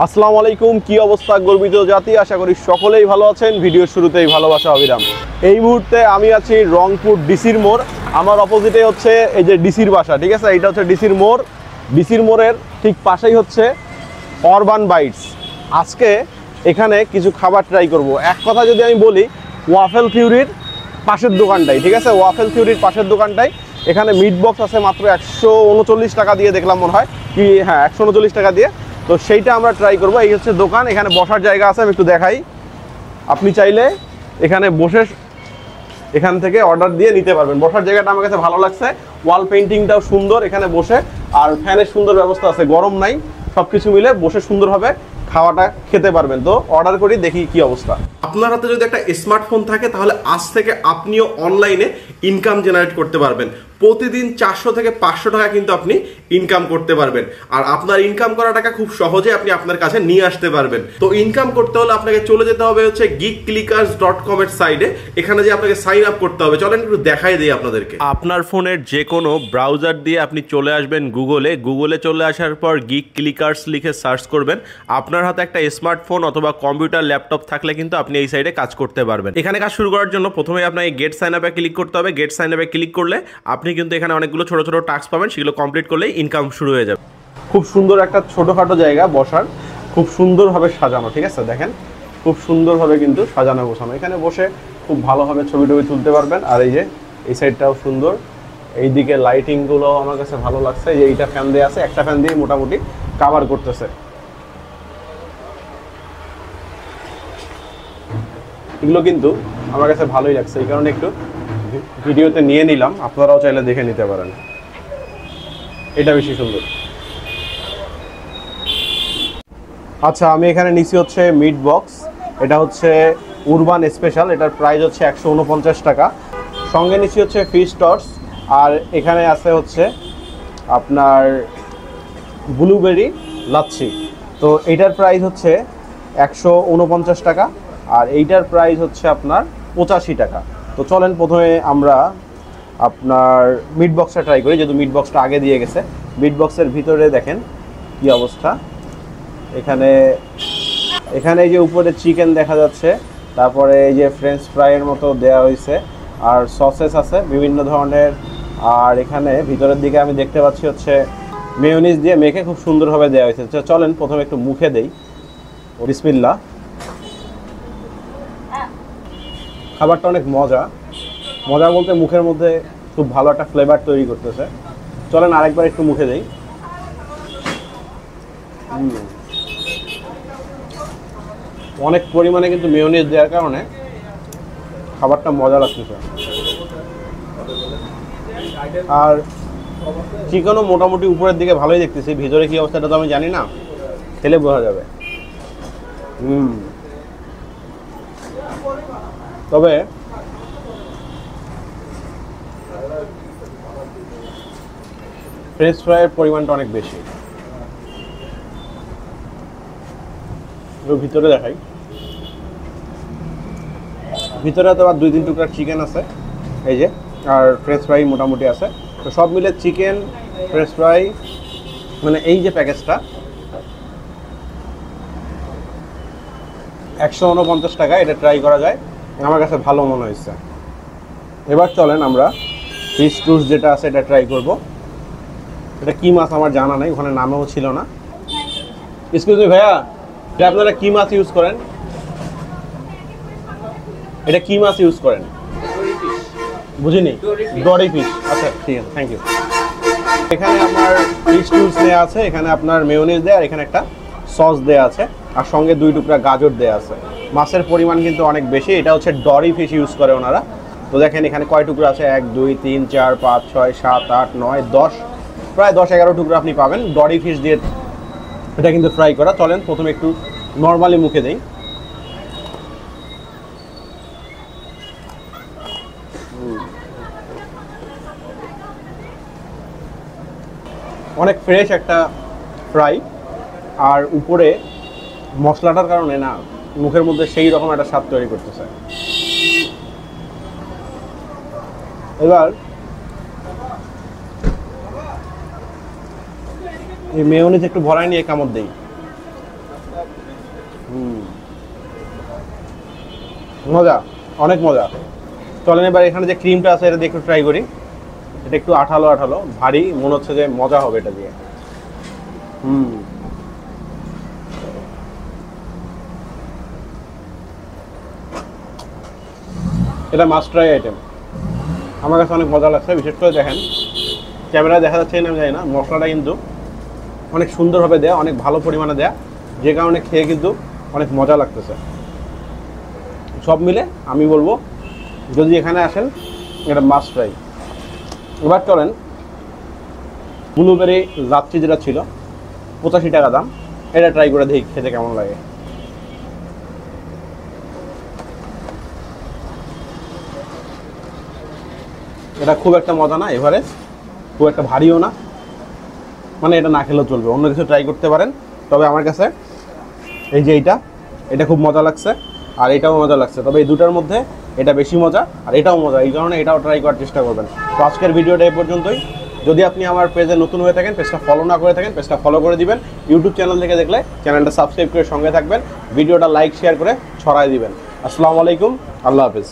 আসসালামু আলাইকুম, কি অবস্থা গর্বিত জাতি? আশা করি সকলেই ভালো আছেন। ভিডিওর শুরুতেই ভালোবাসা অবিরাম। এই মুহূর্তে আমি আছি রংপুর ডিসির মোড়। আমার অপোজিটে হচ্ছে এই যে ডিসির বাসা, ঠিক আছে? এটা হচ্ছে ডিসির মোড়। ডিসির মোড়ের ঠিক পাশেই হচ্ছে অরবান বাইটস। আজকে এখানে কিছু খাবার ট্রাই করব। এক কথা যদি আমি বলি, ওয়াফেল থিওরির পাশের দোকানটাই, ঠিক আছে? ওয়াফেল থিওরির পাশের দোকানটাই। এখানে মিট বক্স আছে মাত্র 139 টাকা দিয়ে, দেখলাম মনে হয় কি, হ্যাঁ 139 টাকা দিয়ে। তো সেইটা আমরা ট্রাই করব। এই হচ্ছে দোকান, এখানে বসার জায়গা আছে, আমি একটু দেখাই। আপনি চাইলে এখানে বসে এখান থেকে অর্ডার দিয়ে নিতে পারবেন। বসার জায়গাটা আমার কাছে ভালো লাগছে, ওয়াল পেইন্টিংটাও সুন্দর এখানে বসে, আর ফ্যানের সুন্দর ব্যবস্থা আছে, গরম নাই, সব কিছু মিলে বসে সুন্দরভাবে খাওয়াটা খেতে পারবেন। তো অর্ডার করি, দেখি কি অবস্থা। আপনার হাতে যদি একটা স্মার্টফোন থাকে তাহলে আজ থেকে আপনিও অনলাইনে ইনকাম জেনারেট করতে পারবেন। প্রতিদিন 400 থেকে 500 টাকা কিন্তু আপনি ইনকাম করতে পারবেন। আর আপনার ইনকাম করা টাকা খুব সহজে আপনি আপনার কাছে নিয়ে আসতে পারবেন। তো ইনকাম করতে হলে আপনাকে চলে যেতে হবে হচ্ছে geekclickers.com এর সাইডে। এখানে যে আপনাকে সাইন আপ করতে হবে, চলেন একটু দেখাই দিই আপনাদেরকে। আপনার ফোনের যে কোনো ব্রাউজার দিয়ে আপনি চলে আসবেন গুগলে চলে আসার পর গিক ক্লিকার্স লিখে সার্চ করবেন। আপনার হাতে একটা স্মার্টফোন অথবা কম্পিউটার ল্যাপটপ থাকলে কিন্তু আপনি এই সাইডে কাজ করতে পারবেন। এখানে কাজ শুরু করার জন্য প্রথমে আপনাকে গেট সাইন আপে ক্লিক করতে হবে। গেট সাইন আপে ক্লিক করলে আপনি কিন্তু এখানে অনেকগুলো ছোট ছোট টাস্ক পাবেন, সেগুলো কমপ্লিট করলেই ইনকাম শুরু হয়ে যাবে। খুব সুন্দর একটা ছোটখাটো জায়গা বসার, খুব সুন্দরভাবে সাজানো, ঠিক আছে? দেখেন খুব সুন্দরভাবে কিন্তু সাজানো গোছানো। এখানে বসে খুব ভালোভাবে ছবি টবি তুলতে পারবেন। আর এই যে এই সাইডটাও সুন্দর, এইদিকে লাইটিংগুলো আমার কাছে ভালো লাগছে। যে এইটা ফ্যান দিয়ে আছে, একটা ফ্যান দিয়ে মোটামুটি কাভার করতেছে। এগুলো কিন্তু আমার কাছে ভালোই লাগছে, এই কারণে একটু ভিডিওতে নিয়ে নিলাম, আপনারাও চাইলে দেখে নিতে পারেন। এটা বেশি সুন্দর। আচ্ছা, আমি এখানে নিছি হচ্ছে মিট বক্স। এটা হচ্ছে উরবান স্পেশাল, এটার প্রাইস হচ্ছে 149 টাকা। সঙ্গে নিছি হচ্ছে ফিশ টস, আর এখানে আছে হচ্ছে আপনার ব্লুবেরি লাচ্ছি। তো এইটার প্রাইস হচ্ছে 149 টাকা, আর এইটার প্রাইস হচ্ছে আপনার 85 টাকা। তো চলেন প্রথমে আমরা আপনার মিট বক্সটা ট্রাই করি, যেহেতু মিট বক্সটা আগে দিয়ে গেছে। মিট বক্সের ভিতরে দেখেন কি অবস্থা। এখানে এই যে উপরে চিকেন দেখা যাচ্ছে, তারপরে এই যে ফ্রেঞ্চ ফ্রাইয়ের মতো দেওয়া হয়েছে, আর সসেস আছে বিভিন্ন ধরনের। আর এখানে ভিতরের দিকে আমি দেখতে পাচ্ছি হচ্ছে মেয়োনিজ দিয়ে মেখে খুব সুন্দরভাবে দেওয়া হয়েছে। চলেন প্রথমে একটু মুখে দেই। বিসমিল্লাহ। খাবারটা অনেক মজা বলতে মুখের মধ্যে খুব ভালো একটা ফ্লেভার তৈরি করতেছে। চলেন আরেকবার একটু মুখে দেই। অনেক পরিমাণে কিন্তু মেয়োনিজ দেওয়ার কারণে খাবারটা মজা লাগতেছে। আর চিকেনও মোটামুটি উপরের দিকে ভালোই দেখতেছি, ভিতরে কি অবস্থাটা তো আমি জানি না, খেলে বোঝা যাবে। তবে ফ্রেঞ্চ ফ্রাইয়ের পরিমাণটা অনেক বেশি। ভিতরে দেখাই, ভিতরে তো আবার 2-3 টুকরা চিকেন আছে, এই যে, আর ফ্রেঞ্চ ফ্রাই মোটামুটি আছে। তো সব মিলে চিকেন, ফ্রেঞ্চ ফ্রাই, মানে এই যে প্যাকেজটা 149 টাকা। এটা ট্রাই করা যায়, আমার কাছে ভালো মনে হয়েছে। এবার চলেন আমরা ফিশ টুস যেটা আছে এটা ট্রাই করব। এটা কি মাছ আমার জানা নাই, ওখানে নামেও ছিল না। এক্সকিউজ মি ভাইয়া, এটা আপনারা কি মাছ ইউজ করেন? এটা কি মাছ ইউজ করেন? বুঝিনি। ডরি ফিশ। আচ্ছা ঠিক আছে, থ্যাংক ইউ। এখানে আমার ফিশ টুস দেওয়া আছে, এখানে আপনার মেয়োনিজ দেয়া, আর এখানে একটা সস দেয়া আছে, আর সঙ্গে 2 টুকরা গাজর দেয়া আছে। মাছের পরিমাণ কিন্তু অনেক বেশি। এটা হচ্ছে ডরি ফিশ ইউজ করে ওনারা। তো দেখেন এখানে কয় টুকরা আছে, 1 2 3 4 5 6 7 8 9 10, প্রায় 10-11 টুকরা আপনি পাবেন ডরি ফিশ দিয়ে। এটা কিন্তু ফ্রাই করা। চলেন প্রথমে একটু নর্মালি মুখে দেই। অনেক ফ্রেশ একটা ফ্রাই, আর উপরে মশলাটার কারণে না মুখের মধ্যে সেই রকম একটা স্বাদ তৈরি করতেছে। এবার এই মেয়োনিজ একটু ভরাই নিয়ে কামড় দেই। মজা, অনেক মজা। চলেন এবার এখানে যে ক্রিমটা আছে এটা দিয়ে একটু ট্রাই করি। এটা একটু আঠালো আঠালো, ভারী, মনে হচ্ছে যে মজা হবে এটা দিয়ে। এটা মাস্ট ট্রাই আইটেম, আমার কাছে অনেক মজা লাগছে। বিশেষ করে দেখেন, ক্যামেরায় দেখা যাচ্ছে না আমি জানি না, মশলাটা কিন্তু অনেক সুন্দরভাবে দেয়া, অনেক ভালো পরিমাণে দেয়া, যে কারণে খেয়ে কিন্তু অনেক মজা লাগতেছে। সব মিলে আমি বলবো যদি এখানে আসেন এটা মাস্ট ট্রাই। এবার চলেন ব্লুবেরি লাচ্ছি যেটা ছিল 85 টাকা দাম, এটা ট্রাই করে দেখি খেতে কেমন লাগে। এটা খুব একটা মজা না, এভারেজ, খুব একটা ভারীও না, মানে এটা না খেলেও চলবে। অন্য কিছু ট্রাই করতে পারেন, তবে আমার কাছে এই যে এটা খুব মজা লাগছে, আর এটাও মজা লাগছে। তবে এই দুটার মধ্যে এটা বেশি মজা, আর এটাও মজা, এই কারণে এটাও ট্রাই করার চেষ্টা করবেন। তো আজকের ভিডিওটা এই পর্যন্তই। যদি আপনি আমার পেজে নতুন হয়ে থাকেন, পেজটা ফলো না করে থাকেন, পেজটা ফলো করে দিবেন। ইউটিউব চ্যানেল থেকে দেখলে চ্যানেলটা সাবস্ক্রাইব করে সঙ্গে থাকবেন। ভিডিওটা লাইক শেয়ার করে ছড়াই দিবেন। আসসালামু আলাইকুম, আল্লাহ হাফেজ।